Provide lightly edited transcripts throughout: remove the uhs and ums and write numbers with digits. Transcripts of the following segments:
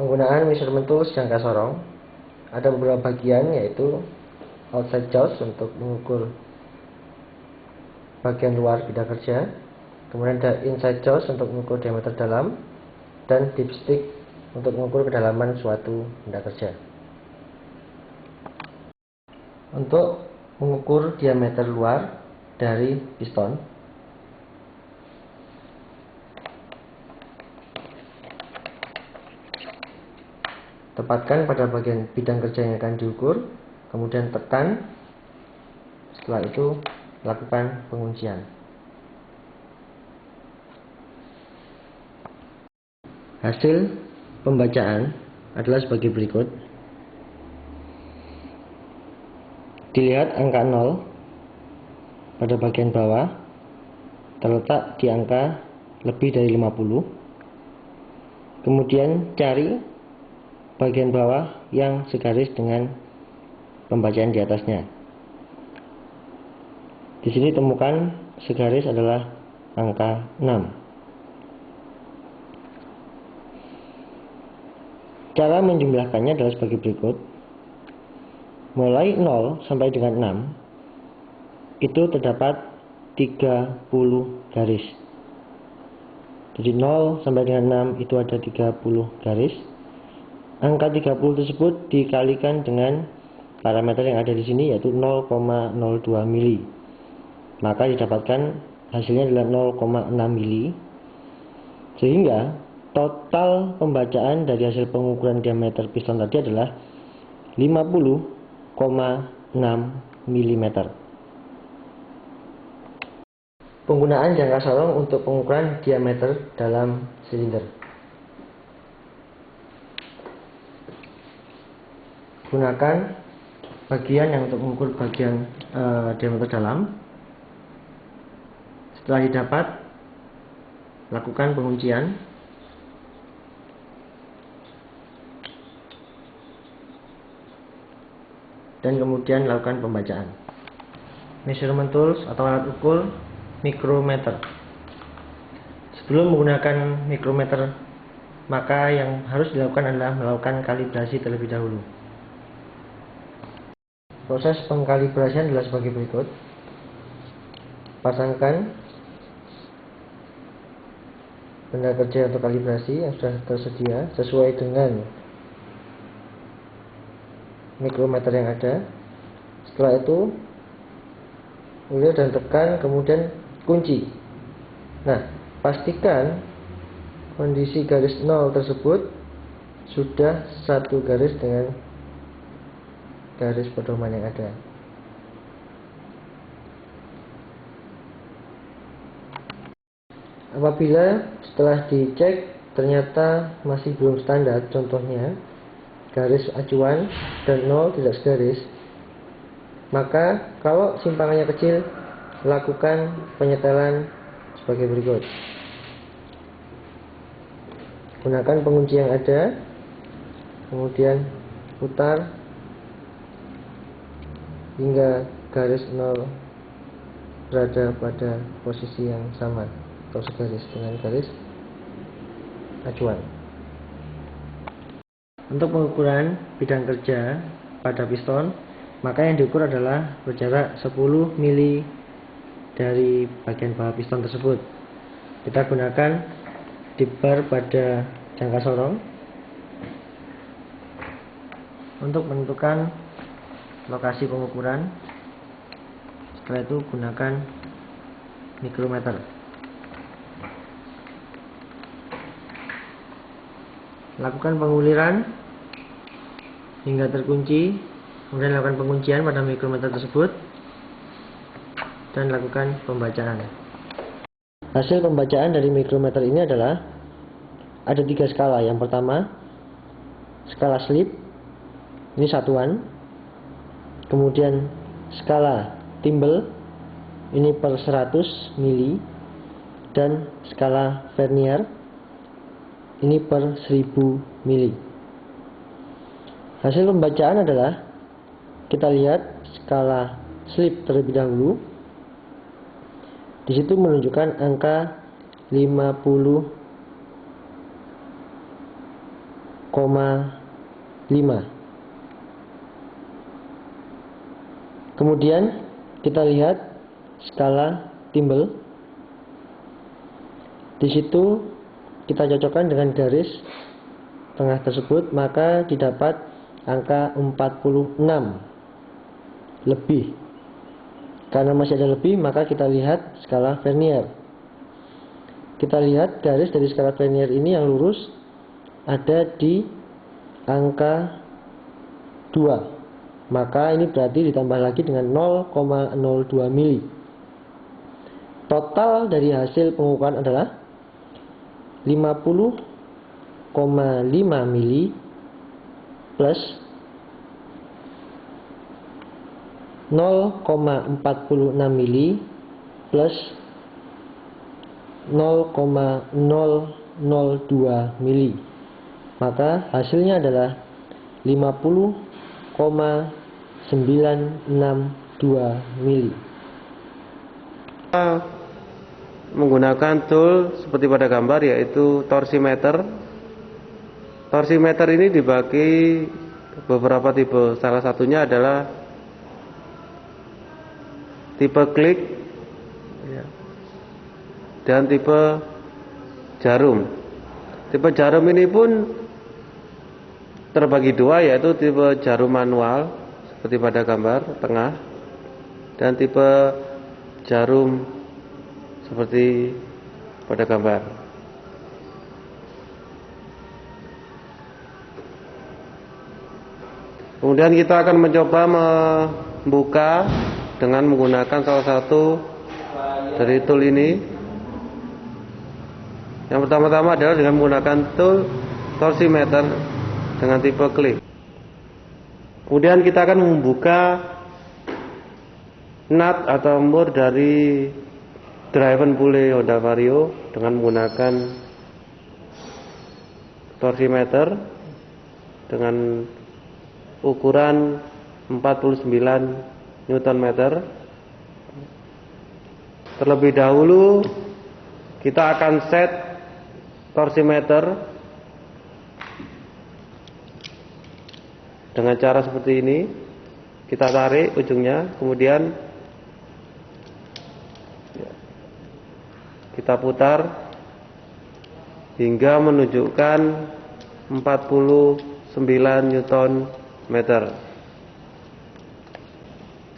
Penggunaan measurement tools jangka sorong. Ada beberapa bagian, yaitu outside jaws untuk mengukur bagian luar bidang kerja, kemudian ada inside jaws untuk mengukur diameter dalam, dan dipstick untuk mengukur kedalaman suatu benda kerja. Untuk mengukur diameter luar dari piston, tepatkan pada bagian bidang kerja yang akan diukur, kemudian tekan. Setelah itu lakukan penguncian. Hasil pembacaan adalah sebagai berikut. Dilihat angka 0 pada bagian bawah terletak di angka lebih dari 50. Kemudian cari bagian bawah yang segaris dengan pembacaan di atasnya. Di sini temukan segaris adalah angka 6. Cara menjumlahkannya adalah sebagai berikut. Mulai 0 sampai dengan 6 itu terdapat 30 garis. Jadi 0 sampai dengan 6 itu ada 30 garis. Angka 30 tersebut dikalikan dengan parameter yang ada di sini, yaitu 0,02 mili. Maka didapatkan hasilnya adalah 0,6 mili. Sehingga total pembacaan dari hasil pengukuran diameter piston tadi adalah 50,6 mm. Penggunaan jangka sorong untuk pengukuran diameter dalam silinder. Gunakan bagian yang untuk mengukur bagian diameter dalam. Setelah didapat, lakukan penguncian. Dan kemudian lakukan pembacaan. Measurement tools atau alat ukur mikrometer. Sebelum menggunakan mikrometer, maka yang harus dilakukan adalah melakukan kalibrasi terlebih dahulu. Proses pengkalibrasian adalah sebagai berikut. Pasangkan benda kerja untuk kalibrasi yang sudah tersedia sesuai dengan mikrometer yang ada. Setelah itu ulir dan tekan, kemudian kunci. Nah, pastikan kondisi garis 0 tersebut sudah satu garis dengan garis pedoman yang ada. Apabila setelah dicek ternyata masih belum standar, contohnya garis acuan dan 0 tidak segaris, maka kalau simpangannya kecil, lakukan penyetelan sebagai berikut. Gunakan pengunci yang ada, kemudian putar hingga garis 0 berada pada posisi yang sama atau segaris dengan garis acuan. Untuk pengukuran bidang kerja pada piston, maka yang diukur adalah berjarak 10 mili dari bagian bawah piston tersebut. Kita gunakan dipper pada jangka sorong untuk menentukan lokasi pengukuran. Setelah itu gunakan mikrometer. Lakukan penguliran hingga terkunci, kemudian lakukan penguncian pada mikrometer tersebut dan lakukan pembacaan. Hasil pembacaan dari mikrometer ini adalah ada 3 skala. Yang pertama, skala slip, ini satuan. Kemudian skala timbel, ini per 100 mili. Dan skala vernier, ini per 1000 mili. Hasil pembacaan adalah, kita lihat skala slip terlebih dahulu. Di situ menunjukkan angka 50 Kemudian kita lihat skala timbel. Di situ kita cocokkan dengan garis tengah tersebut, maka didapat angka 46 lebih. Karena masih ada lebih, maka kita lihat skala vernier. Kita lihat garis dari skala vernier ini yang lurus ada di angka 2. Maka ini berarti ditambah lagi dengan 0,02 mili. Total dari hasil pengukuran adalah 50,5 mili plus 0,46 mili plus 0,002 mili. Maka hasilnya adalah 50,962 mili. Menggunakan tool seperti pada gambar, yaitu torsimeter. Torsimeter ini dibagi beberapa tipe. Salah satunya adalah tipe klik dan tipe jarum. Tipe jarum ini pun terbagi dua, yaitu tipe jarum manual seperti pada gambar tengah, dan tipe jarum seperti pada gambar. Kemudian kita akan mencoba membuka dengan menggunakan salah satu dari tool ini. Yang pertama-tama adalah dengan menggunakan tool torsimeter dengan tipe klik. Kemudian kita akan membuka nut atau mur dari driven pulley Honda Vario dengan menggunakan torsimeter dengan ukuran 49 Nm. Terlebih dahulu kita akan set torsimeter dengan cara seperti ini. Kita tarik ujungnya, kemudian kita putar hingga menunjukkan 49 Nm.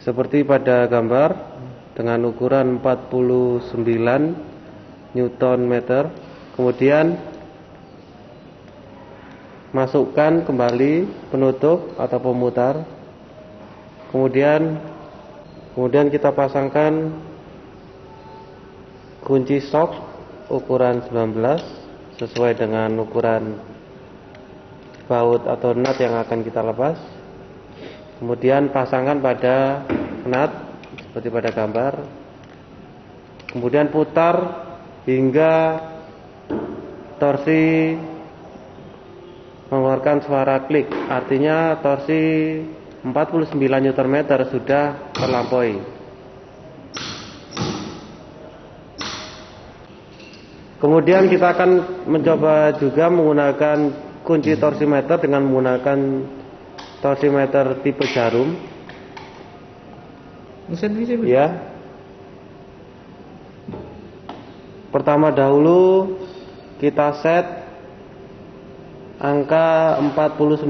Seperti pada gambar dengan ukuran 49 Nm. Kemudian masukkan kembali penutup atau pemutar. Kemudian kita pasangkan kunci sok ukuran 19 sesuai dengan ukuran baut atau nut yang akan kita lepas. Kemudian pasangkan pada nut seperti pada gambar. Kemudian putar hingga torsi mengeluarkan suara klik. Artinya torsi 49 Nm sudah terlampaui. Kemudian kita akan mencoba juga menggunakan kunci torsimeter dengan menggunakan torsimeter tipe jarum. Ya. Pertama dahulu kita set angka 49.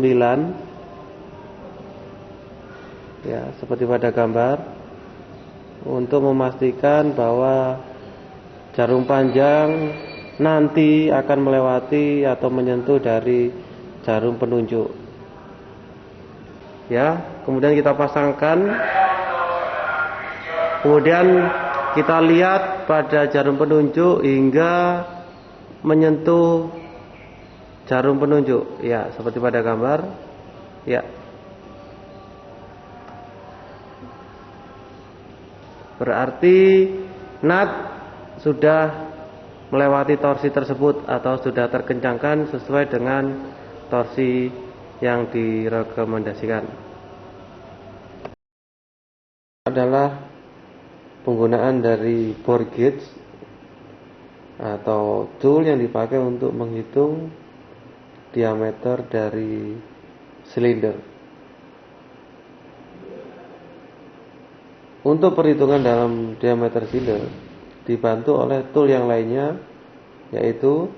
Ya, seperti pada gambar, untuk memastikan bahwa jarum panjang nanti akan melewati atau menyentuh dari jarum penunjuk. Ya, kemudian kita pasangkan. Kemudian kita lihat pada jarum penunjuk hingga menyentuh jarum penunjuk. Ya, seperti pada gambar. Ya. Berarti nut sudah melewati torsi tersebut atau sudah terkencangkan sesuai dengan torsi yang direkomendasikan. Adalah penggunaan dari bore gauge atau tool yang dipakai untuk menghitung diameter dari silinder. Untuk perhitungan dalam diameter silinder dibantu oleh tool yang lainnya, yaitu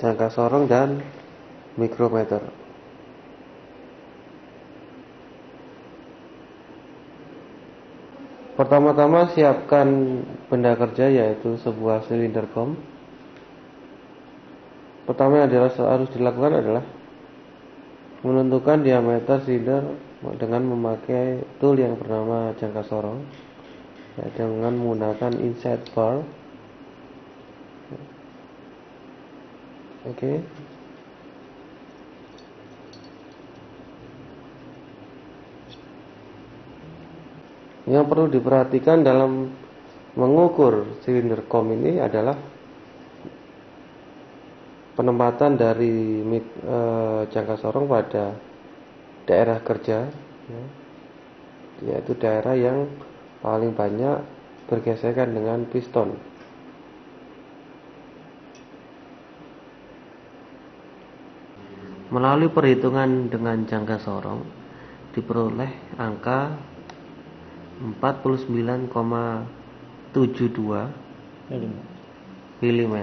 jangka sorong dan mikrometer. Pertama-tama siapkan benda kerja, yaitu sebuah silinder kom. Pertama yang harus dilakukan adalah menentukan diameter silinder dengan memakai tool yang bernama jangka sorong, dengan menggunakan inside bar. Oke. Yang perlu diperhatikan dalam mengukur silinder kom ini adalah penempatan dari jangka sorong pada daerah kerja, yaitu daerah yang paling banyak bergesekan dengan piston. Melalui perhitungan dengan jangka sorong diperoleh angka 49,72 mm.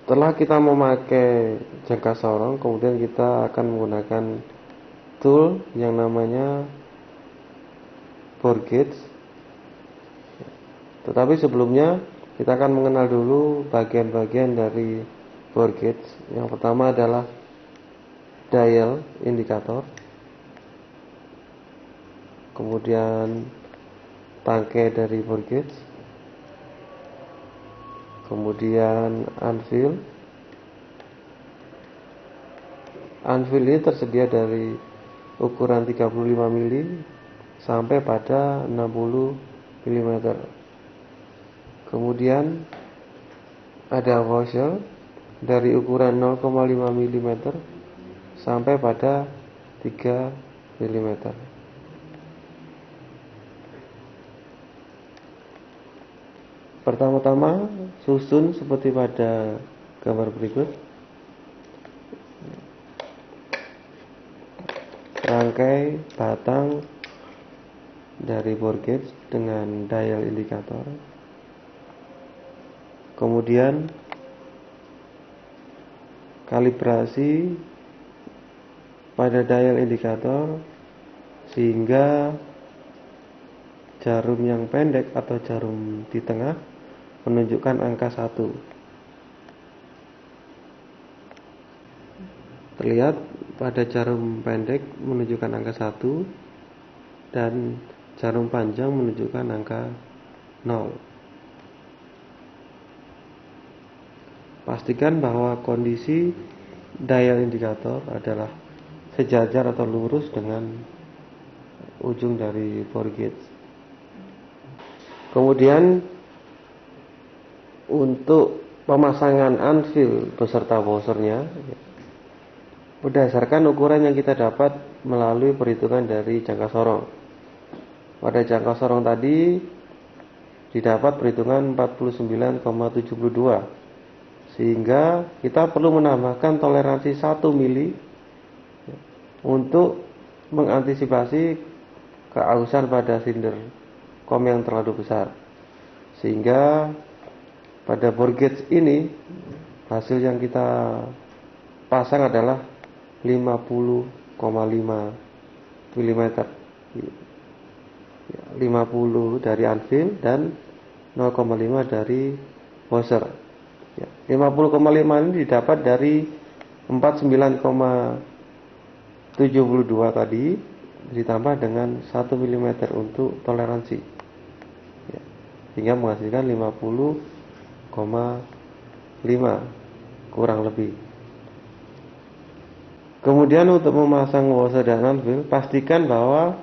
Setelah kita memakai jangka sorong, kemudian kita akan menggunakan tool yang namanya bore gauge. Tetapi sebelumnya kita akan mengenal dulu bagian-bagian dari bore gauge. Yang pertama adalah dial indikator, kemudian tangkai dari bore gauge, kemudian anvil. Anvil ini tersedia dari ukuran 35 mm sampai pada 60 mm. Kemudian ada washer dari ukuran 0,5 mm sampai pada 3 mm. Pertama-tama susun seperti pada gambar berikut. Rangkai batang dari bore gauge dengan dial indikator. Kemudian kalibrasi pada dial indikator sehingga jarum yang pendek atau jarum di tengah menunjukkan angka 1. Terlihat pada jarum pendek menunjukkan angka 1 dan jarum panjang menunjukkan angka 0. Pastikan bahwa kondisi dial indikator adalah sejajar atau lurus dengan ujung dari bore gauge. Kemudian untuk pemasangan anvil beserta washernya berdasarkan ukuran yang kita dapat melalui perhitungan dari jangka sorong. Pada jangka sorong tadi didapat perhitungan 49,72, sehingga kita perlu menambahkan toleransi 1 mili untuk mengantisipasi keausan pada silinder kom yang terlalu besar. Sehingga pada bore gauge ini hasil yang kita pasang adalah 50,5 mm. 50 dari anvil dan 0,5 dari washer. 50,5 ini didapat dari 49,72 tadi ditambah dengan 1 mm untuk toleransi, hingga menghasilkan 50,5 kurang lebih. Kemudian untuk memasang washer dan anvil, pastikan bahwa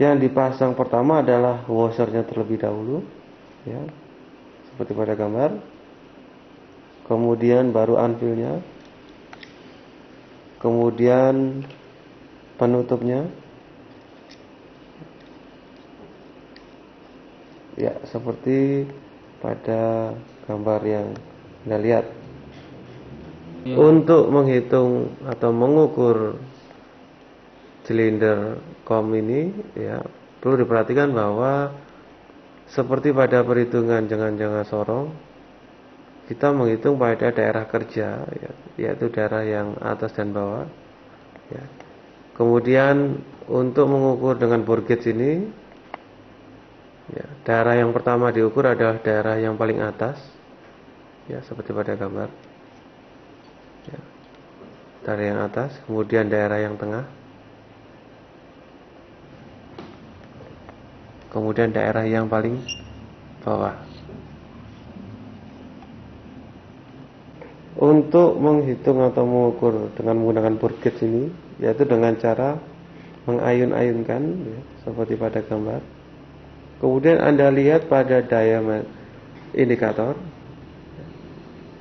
yang dipasang pertama adalah washernya terlebih dahulu, seperti pada gambar. Kemudian baru anvilnya, kemudian penutupnya, Ya, seperti pada gambar yang Anda lihat. Untuk menghitung atau mengukur silinder kom ini, ya, perlu diperhatikan bahwa seperti pada perhitungan jangka sorong, kita menghitung pada daerah kerja, ya, yaitu daerah yang atas dan bawah. Ya. Kemudian untuk mengukur dengan bore gauge ini, ya, daerah yang pertama diukur adalah daerah yang paling atas, ya, seperti pada gambar. Ya. Daerah yang atas, kemudian daerah yang tengah, kemudian daerah yang paling bawah. Untuk menghitung atau mengukur dengan menggunakan bore gauge ini, yaitu dengan cara mengayun-ayunkan, ya, seperti pada gambar. Kemudian Anda lihat pada diameter indikator,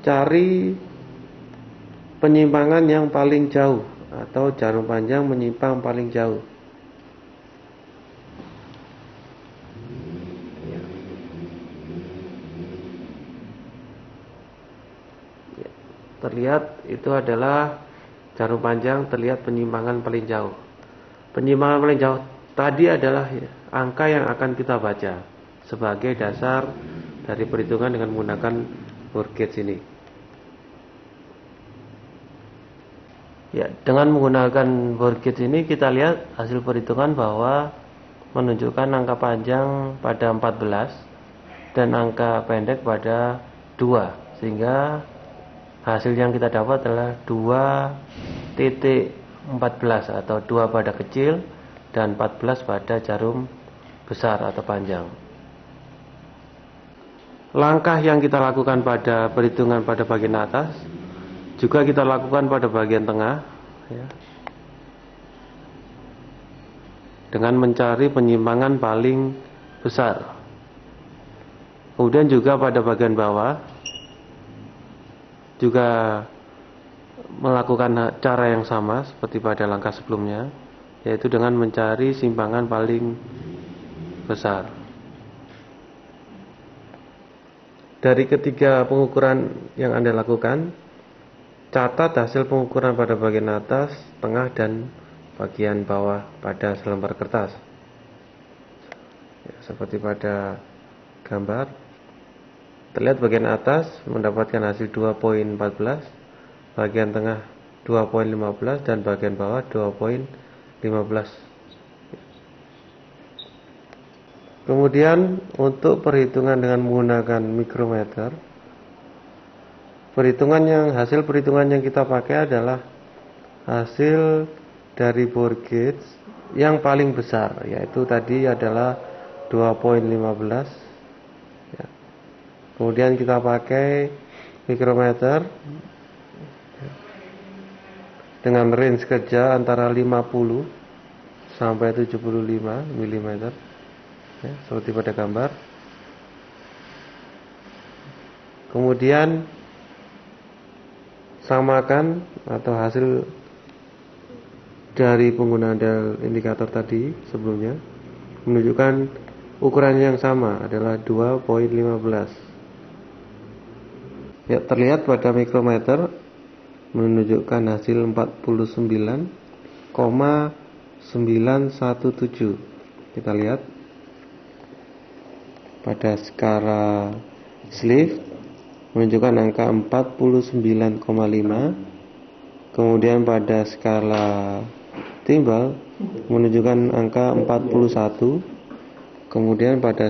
cari penyimpangan yang paling jauh atau jarum panjang menyimpang paling jauh. Ya. Terlihat itu adalah jarum panjang, terlihat penyimpangan paling jauh. Penyimpangan paling jauh tadi adalah, ya, angka yang akan kita baca sebagai dasar dari perhitungan dengan menggunakan bore gauge ini. Ya, dengan menggunakan bore gauge ini kita lihat hasil perhitungan bahwa menunjukkan angka panjang pada 14 dan angka pendek pada 2, sehingga hasil yang kita dapat adalah 2.14 atau 2 pada kecil dan 14 pada jarum besar atau panjang. Langkah yang kita lakukan pada perhitungan pada bagian atas juga kita lakukan pada bagian tengah, ya, dengan mencari penyimpangan paling besar. Kemudian juga pada bagian bawah juga melakukan cara yang sama seperti pada langkah sebelumnya, yaitu dengan mencari simpangan paling besar. Dari ketiga pengukuran yang Anda lakukan, catat hasil pengukuran pada bagian atas, tengah, dan bagian bawah pada selembar kertas, ya, seperti pada gambar. Terlihat bagian atas mendapatkan hasil 2.14, bagian tengah 2.15, dan bagian bawah 2.15. Kemudian untuk perhitungan dengan menggunakan mikrometer, hasil perhitungan yang kita pakai adalah hasil dari bore gauge yang paling besar, yaitu tadi adalah 2.15. Ya. Kemudian kita pakai mikrometer dengan range kerja antara 50 sampai 75 mm, ya, seperti pada gambar. Kemudian samakan atau hasil dari penggunaan indikator tadi sebelumnya menunjukkan ukuran yang sama adalah 2.15. Ya, terlihat pada mikrometer menunjukkan hasil 49,917. Kita lihat pada skala sleeve menunjukkan angka 49,5. Kemudian pada skala timbal menunjukkan angka 41. Kemudian pada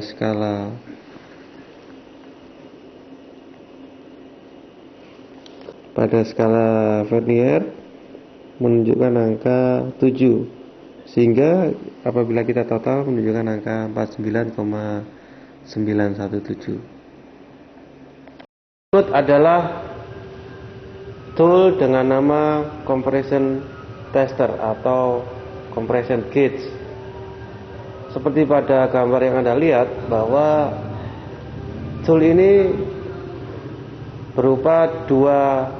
skala vernier menunjukkan angka 7, sehingga apabila kita total menunjukkan angka 49,917. Berikut adalah tool dengan nama compression tester atau compression gauge. Seperti pada gambar yang Anda lihat bahwa tool ini berupa dua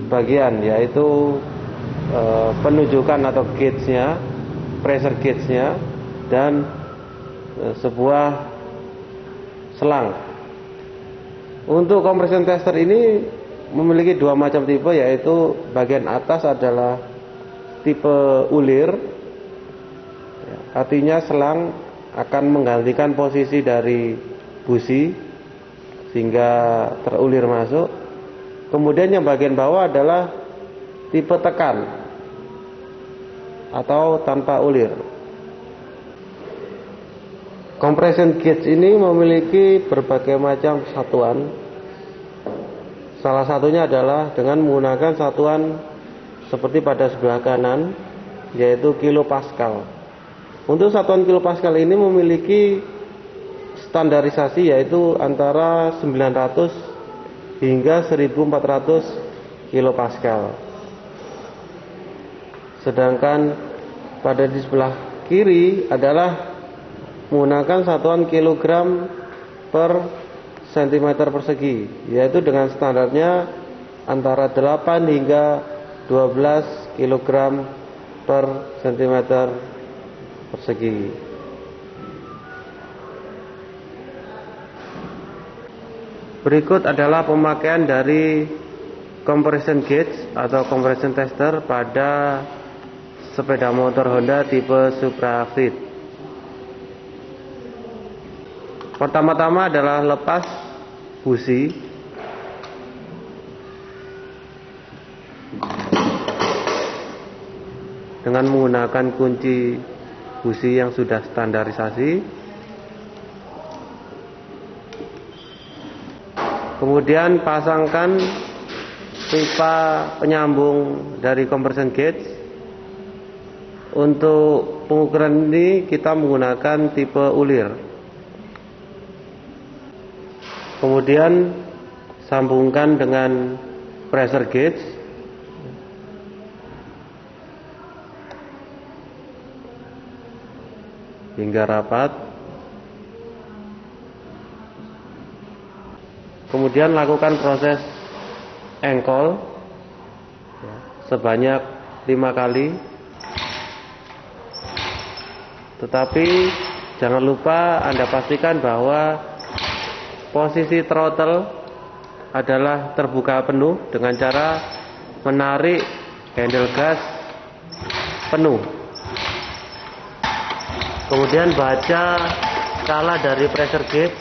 bagian, yaitu penunjukan atau gauge-nya, pressure gauge-nya, dan sebuah selang. Untuk compression tester ini memiliki dua macam tipe, yaitu bagian atas adalah tipe ulir, artinya selang akan menggantikan posisi dari busi sehingga terulir masuk. Kemudian yang bagian bawah adalah tipe tekan atau tanpa ulir. Compression gauge ini memiliki berbagai macam satuan. Salah satunya adalah dengan menggunakan satuan seperti pada sebelah kanan, yaitu kilopascal. Untuk satuan kilopascal ini memiliki standarisasi, yaitu antara 900 hingga 1400 kilopascal. Sedangkan pada di sebelah kiri adalah menggunakan satuan kilogram per cm persegi, yaitu dengan standarnya antara 8 hingga 12 kg per cm persegi. Berikut adalah pemakaian dari compression gauge atau compression tester pada sepeda motor Honda tipe Supra Fit. Pertama-tama adalah lepas busi. Dengan menggunakan kunci busi yang sudah standarisasi. Kemudian pasangkan pipa penyambung dari compression gauge. Untuk pengukuran ini kita menggunakan tipe ulir. Kemudian sambungkan dengan pressure gauge. Hingga rapat. Kemudian lakukan proses engkol sebanyak 5 kali. Tetapi jangan lupa Anda pastikan bahwa posisi throttle adalah terbuka penuh dengan cara menarik handle gas penuh. Kemudian baca skala dari pressure gauge.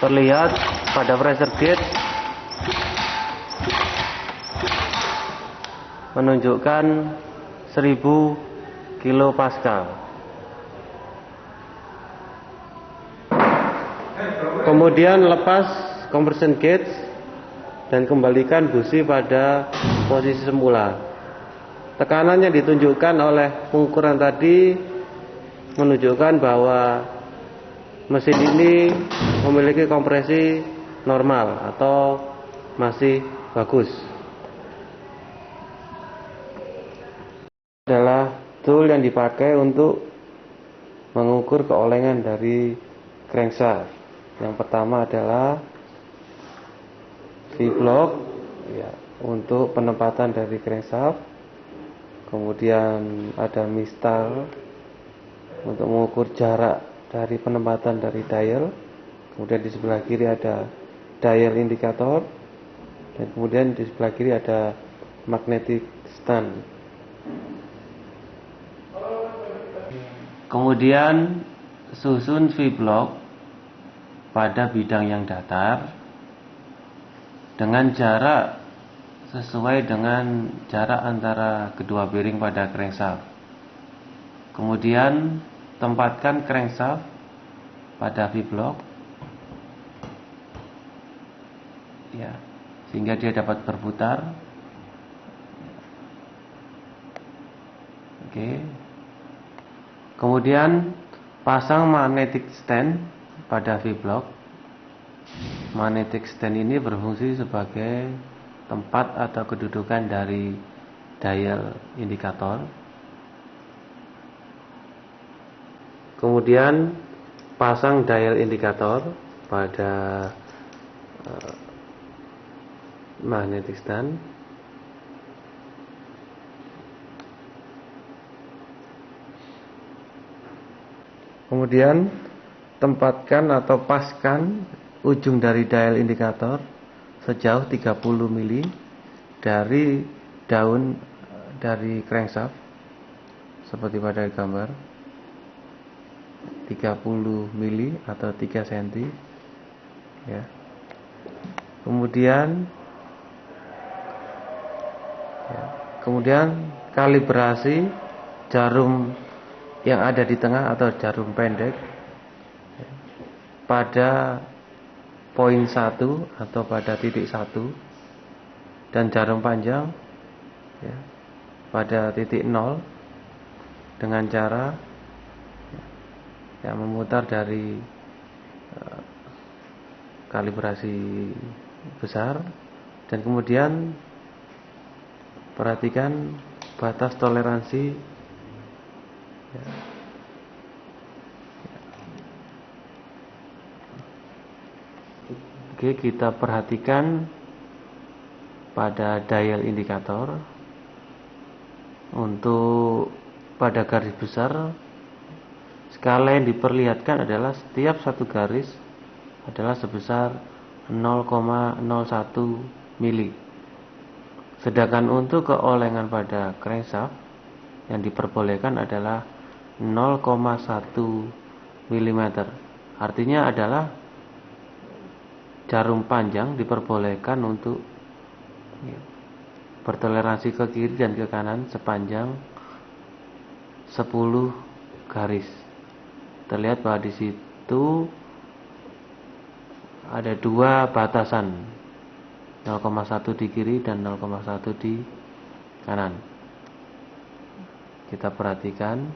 Terlihat pada pressure gauge menunjukkan 1000 kilopascal. Kemudian lepas compression gauge dan kembalikan busi pada posisi semula. Tekanan yang ditunjukkan oleh pengukuran tadi menunjukkan bahwa mesin ini memiliki kompresi normal atau masih bagus. Adalah tool yang dipakai untuk mengukur keolengan dari crankshaft. Yang pertama adalah V-block ya, untuk penempatan dari crankshaft. Kemudian ada mistal untuk mengukur jarak dari penempatan dari dial. Kemudian di sebelah kiri ada dial indikator. Dan kemudian di sebelah kiri ada magnetic stand. Kemudian susun V-block pada bidang yang datar dengan jarak sesuai dengan jarak antara kedua bearing pada crankshaft. Kemudian tempatkan crankshaft pada V-block ya, sehingga dia dapat berputar. Oke. Kemudian pasang magnetic stand pada V-block. Magnetic stand ini berfungsi sebagai tempat atau kedudukan dari dial indikator. Kemudian pasang dial indikator pada magnetic stand. Kemudian tempatkan atau paskan ujung dari dial indikator sejauh 30 mili dari daun dari crankshaft seperti pada gambar, 30 mili atau 3 cm ya. Kemudian kalibrasi jarum yang ada di tengah atau jarum pendek pada poin 1 atau pada titik 1, dan jarum panjang ya, pada titik 0 dengan cara memutar dari kalibrasi besar. Dan kemudian perhatikan batas toleransi ya. Oke, kita perhatikan pada dial indikator untuk pada garis besar, skala yang diperlihatkan adalah setiap satu garis adalah sebesar 0,01 mili. Sedangkan untuk keolengan pada crankshaft yang diperbolehkan adalah 0,1 mm. Artinya adalah jarum panjang diperbolehkan untuk bertoleransi ke kiri dan ke kanan sepanjang 10 garis. Terlihat bahwa di situ ada dua batasan, 0,1 di kiri dan 0,1 di kanan. Kita perhatikan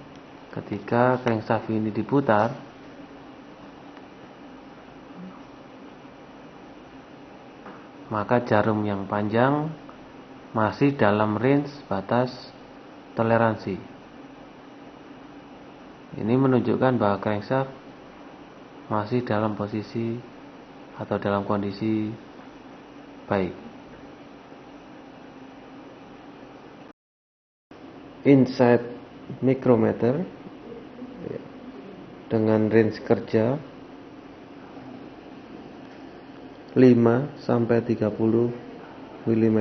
ketika crankshaft ini diputar, maka jarum yang panjang masih dalam range batas toleransi. Ini menunjukkan bahwa crankshaft masih dalam posisi atau dalam kondisi baik. Insight micrometer dengan range kerja 5 sampai 30 mm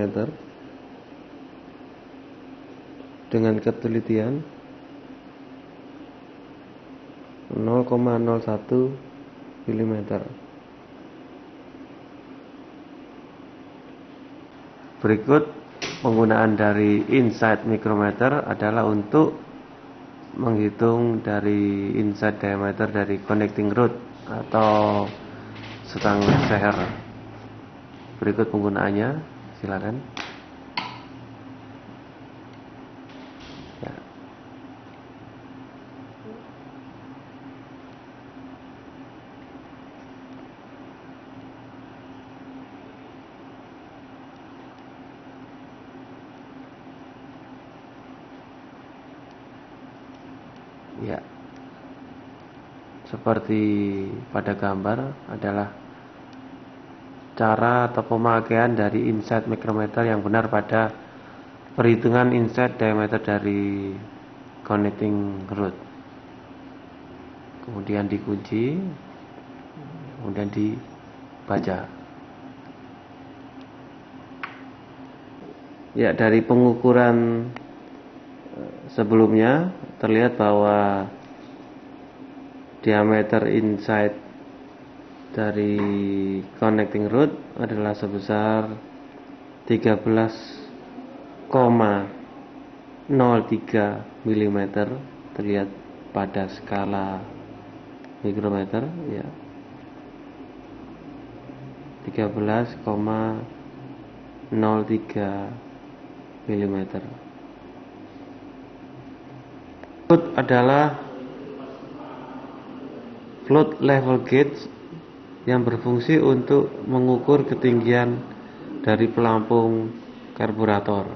dengan ketelitian 0,01 mm. Berikut penggunaan dari insight micrometer adalah untuk menghitung dari insight diameter dari connecting rod atau stang seher. Berikut penggunaannya, silakan. Ya. Ya, seperti pada gambar adalah cara atau pemakaian dari insight micrometer yang benar pada perhitungan insight diameter dari connecting rod. Kemudian dikunci, kemudian dibaca. Ya, dari pengukuran sebelumnya terlihat bahwa diameter insight dari connecting rod adalah sebesar 13,03 mm, terlihat pada skala mikrometer ya. 13,03 mm. Berikut adalah float level gauge yang berfungsi untuk mengukur ketinggian dari pelampung karburator.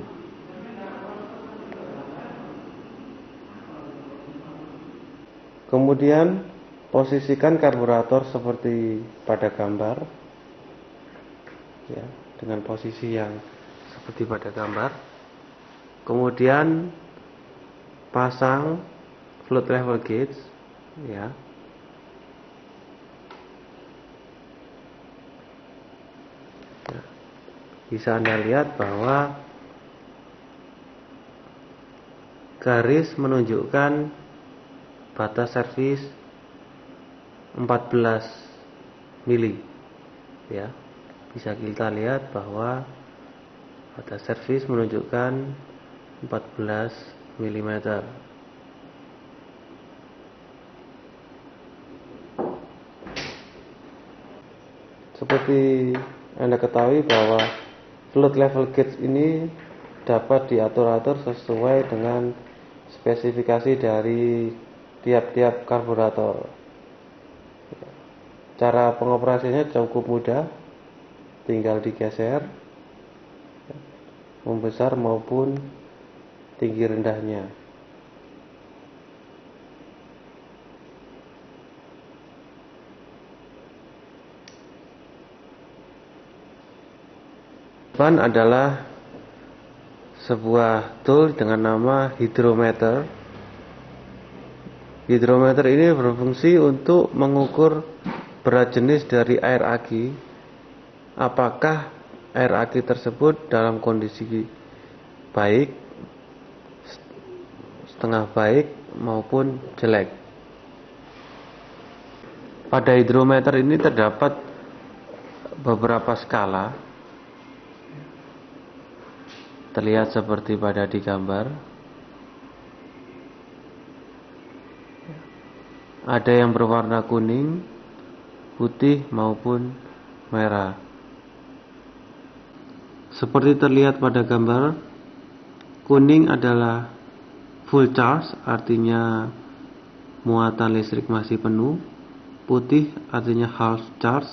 Kemudian posisikan karburator seperti pada gambar ya, dengan posisi yang seperti pada gambar. Kemudian pasang float level gauge ya bisa Anda lihat bahwa garis menunjukkan batas servis 14 mili, ya. Bisa kita lihat bahwa batas servis menunjukkan 14 mm. Seperti Anda ketahui bahwa fluid level gauge ini dapat diatur-atur sesuai dengan spesifikasi dari tiap-tiap karburator. Cara pengoperasinya cukup mudah, tinggal digeser membesar maupun tinggi rendahnya. Depan adalah sebuah tool dengan nama hidrometer. Hidrometer ini berfungsi untuk mengukur berat jenis dari air aki, apakah air aki tersebut dalam kondisi baik, setengah baik maupun jelek. Pada hidrometer ini terdapat beberapa skala, terlihat seperti pada di gambar. Ada yang berwarna kuning, putih maupun merah. Seperti terlihat pada gambar, kuning adalah full charge, artinya muatan listrik masih penuh. Putih artinya half charge,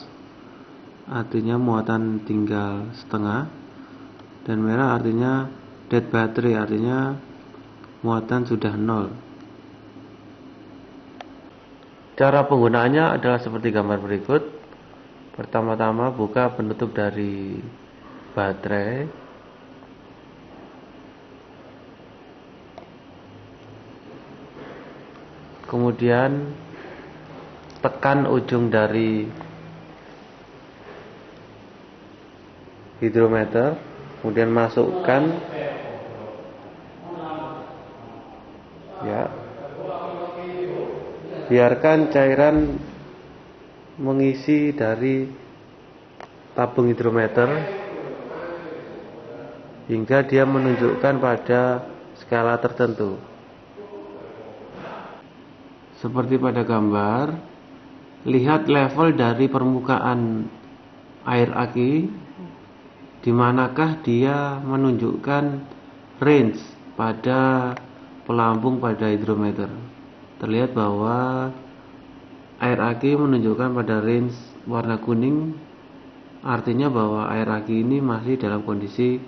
artinya muatan tinggal setengah. Dan merah artinya dead battery, artinya muatan sudah nol. Cara penggunaannya adalah seperti gambar berikut. Pertama-tama buka penutup dari baterai. Kemudian tekan ujung dari hidrometer, kemudian masukkan, ya. Biarkan cairan mengisi dari tabung hidrometer hingga dia menunjukkan pada skala tertentu. Seperti pada gambar, lihat level dari permukaan air aki, di manakah dia menunjukkan range pada pelampung pada hidrometer. Terlihat bahwa air aki menunjukkan pada range warna kuning, artinya bahwa air aki ini masih dalam kondisi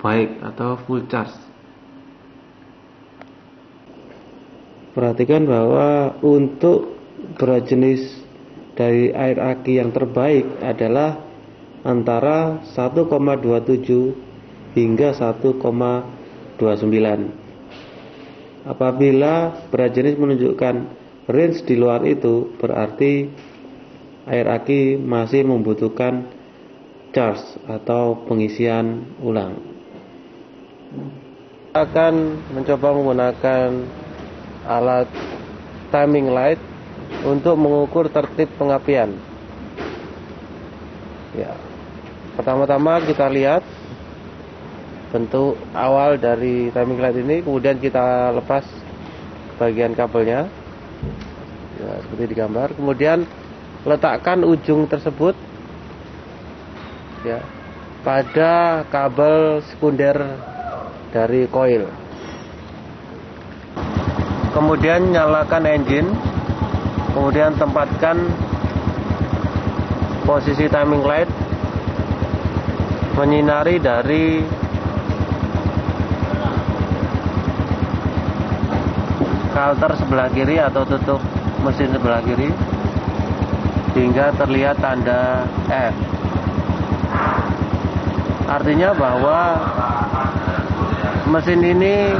baik atau full charge. Perhatikan bahwa untuk berat jenis dari air aki yang terbaik adalah antara 1,27 hingga 1,29. Apabila berat jenis menunjukkan range di luar itu, berarti air aki masih membutuhkan charge atau pengisian ulang. Akan mencoba menggunakan alat timing light untuk mengukur tertib pengapian. Ya. Pertama-tama kita lihat bentuk awal dari timing light ini, kemudian kita lepas bagian kabelnya, ya, seperti di gambar. Kemudian letakkan ujung tersebut, ya, pada kabel sekunder dari koil. Kemudian nyalakan engine, kemudian tempatkan posisi timing light menyinari dari filter sebelah kiri atau tutup mesin sebelah kiri hingga terlihat tanda F. Artinya bahwa mesin ini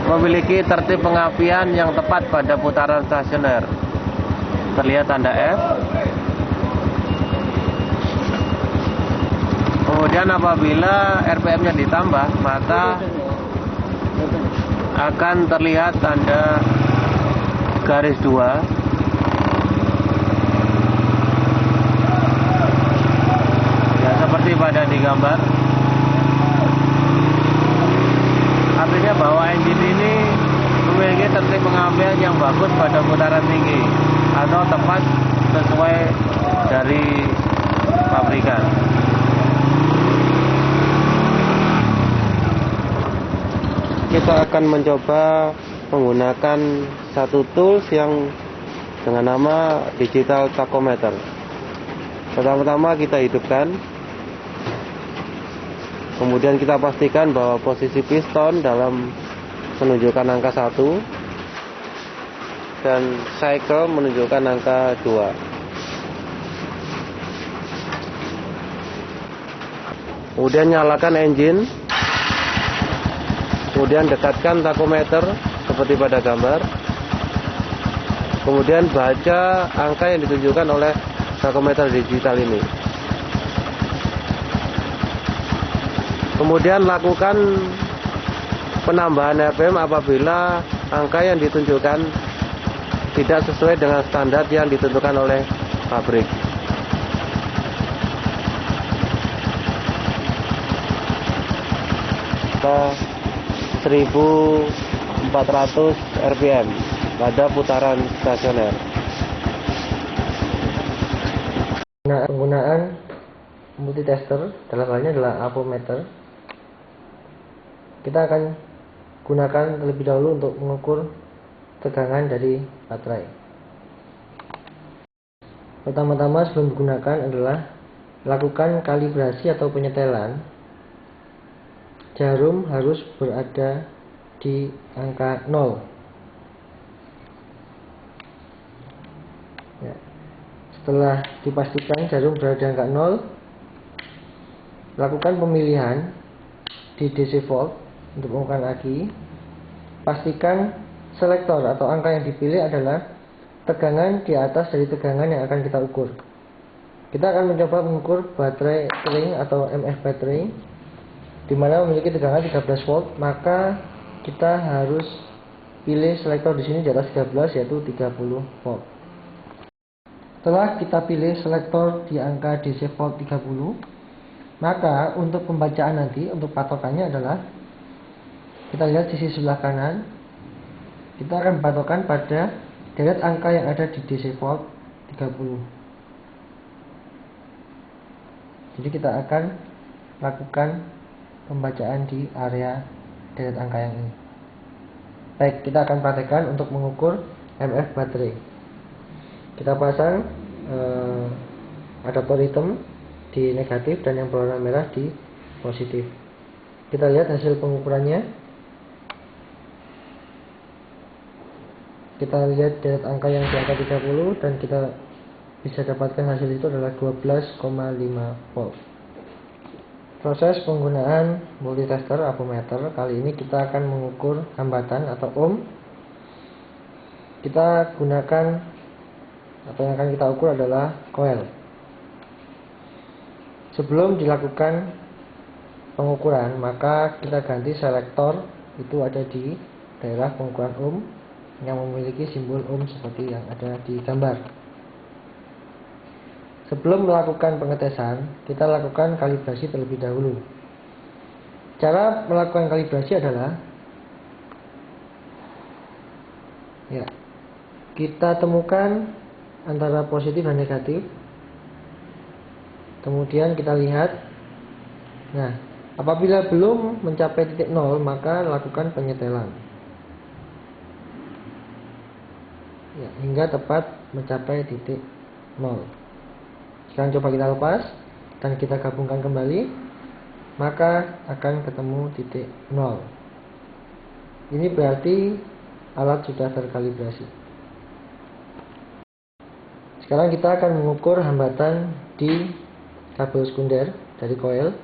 memiliki tertib pengapian yang tepat pada putaran stasioner. terlihat tanda F. Kemudian apabila RPM-nya ditambah, maka akan terlihat tanda garis 2. Ya, seperti pada di gambar. Artinya bahwa engine ini memiliki tertib pengambil yang bagus pada putaran tinggi atau tepat sesuai dari pabrikan. Kita akan mencoba menggunakan satu tools yang dengan nama digital tachometer. Pertama-tama kita hidupkan, kemudian kita pastikan bahwa posisi piston dalam menunjukkan angka 1 dan cycle menunjukkan angka 2. Kemudian nyalakan engine. Kemudian dekatkan tachometer seperti pada gambar. Kemudian baca angka yang ditunjukkan oleh tachometer digital ini. Kemudian lakukan penambahan RPM apabila angka yang ditunjukkan tidak sesuai dengan standar yang ditentukan oleh pabrik. Kita 1400 RPM pada putaran stasioner. Penggunaan multitester dalam hal ini adalah ampermeter. Kita akan gunakan terlebih dahulu untuk mengukur tegangan dari baterai. Pertama-tama sebelum digunakan adalah lakukan kalibrasi atau penyetelan. Jarum harus berada di angka 0. Ya. Setelah dipastikan jarum berada di angka 0, lakukan pemilihan di DC volt untuk menggunakan aki. Pastikan selektor atau angka yang dipilih adalah tegangan di atas dari tegangan yang akan kita ukur. Kita akan mencoba mengukur baterai ring atau MF baterai di mana memiliki tegangan 13 volt, maka kita harus pilih selektor di sini di atas 13 yaitu 30 volt. Setelah kita pilih selektor di angka DC volt 30, maka untuk pembacaan nanti, untuk patokannya adalah kita lihat sisi sebelah kanan. Kita akan patokan pada deret angka yang ada di DC volt 30. Jadi kita akan lakukan pembacaan di area deret angka yang ini. Baik, kita akan praktekkan untuk mengukur MF baterai. Kita pasang adaptor hitam di negatif dan yang berwarna merah di positif. Kita lihat hasil pengukurannya. Kita lihat deret angka yang di angka 30 dan kita bisa dapatkan hasil itu adalah 12,5 volt. Proses penggunaan multitester ampermeter kali ini kita akan mengukur hambatan atau ohm. Kita gunakan atau yang akan kita ukur adalah coil. Sebelum dilakukan pengukuran, maka kita ganti selektor itu ada di daerah pengukuran ohm yang memiliki simbol ohm seperti yang ada di gambar. Sebelum melakukan pengetesan, kita lakukan kalibrasi terlebih dahulu. Cara melakukan kalibrasi adalah kita temukan antara positif dan negatif. Kemudian kita lihat. Nah, apabila belum mencapai titik 0, maka lakukan penyetelan. Hingga tepat mencapai titik 0. Sekarang coba kita lepas dan kita gabungkan kembali, maka akan ketemu titik 0. Ini berarti alat sudah terkalibrasi. Sekarang kita akan mengukur hambatan di kabel sekunder dari coil.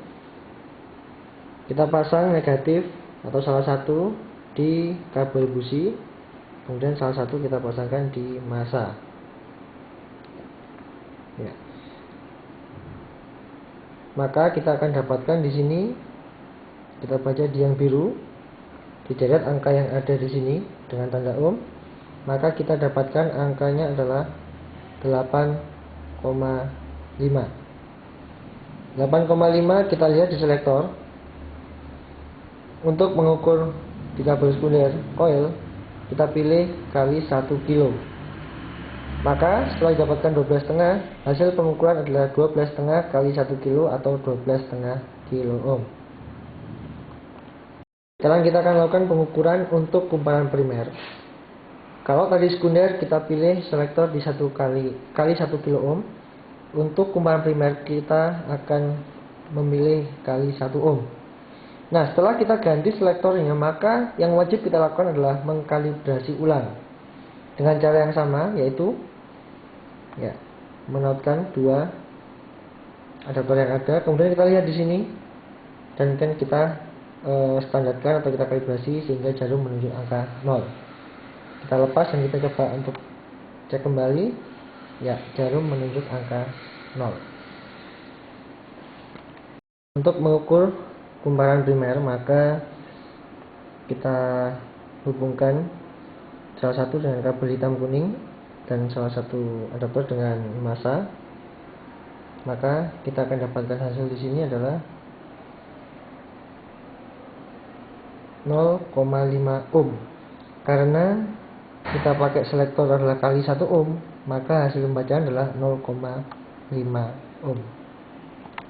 Kita pasang negatif atau salah satu di kabel busi, kemudian salah satu kita pasangkan di massa. Ya. Maka kita akan dapatkan di sini, kita baca di yang biru, di deret angka yang ada di sini dengan tanda ohm, maka kita dapatkan angkanya adalah 8,5. 8,5 kita lihat di selektor. Untuk mengukur di kabel sekunder coil, kita pilih kali 1 kilo. Maka setelah didapatkan 12,5, hasil pengukuran adalah 12,5 kali 1 kilo atau 12,5 kilo ohm. Sekarang kita akan lakukan pengukuran untuk kumparan primer. Kalau tadi sekunder kita pilih selektor di 1 kali 1 kilo ohm, untuk kumparan primer kita akan memilih kali 1 ohm. Nah, setelah kita ganti selektornya, maka yang wajib kita lakukan adalah mengkalibrasi ulang dengan cara yang sama, yaitu menautkan dua adaptor yang ada. Kemudian kita lihat di sini, dan kan kita standarkan atau kita kalibrasi sehingga jarum menunjuk angka 0. Kita lepas dan kita coba untuk cek kembali. Ya, jarum menunjuk angka 0. Untuk mengukur kumparan primer, maka kita hubungkan salah satu dengan kabel hitam kuning dan salah satu adaptor dengan massa. Maka kita akan dapatkan hasil di sini adalah 0,5 ohm. Karena kita pakai selektor adalah kali 1 ohm, maka hasil pembacaan adalah 0,5 ohm.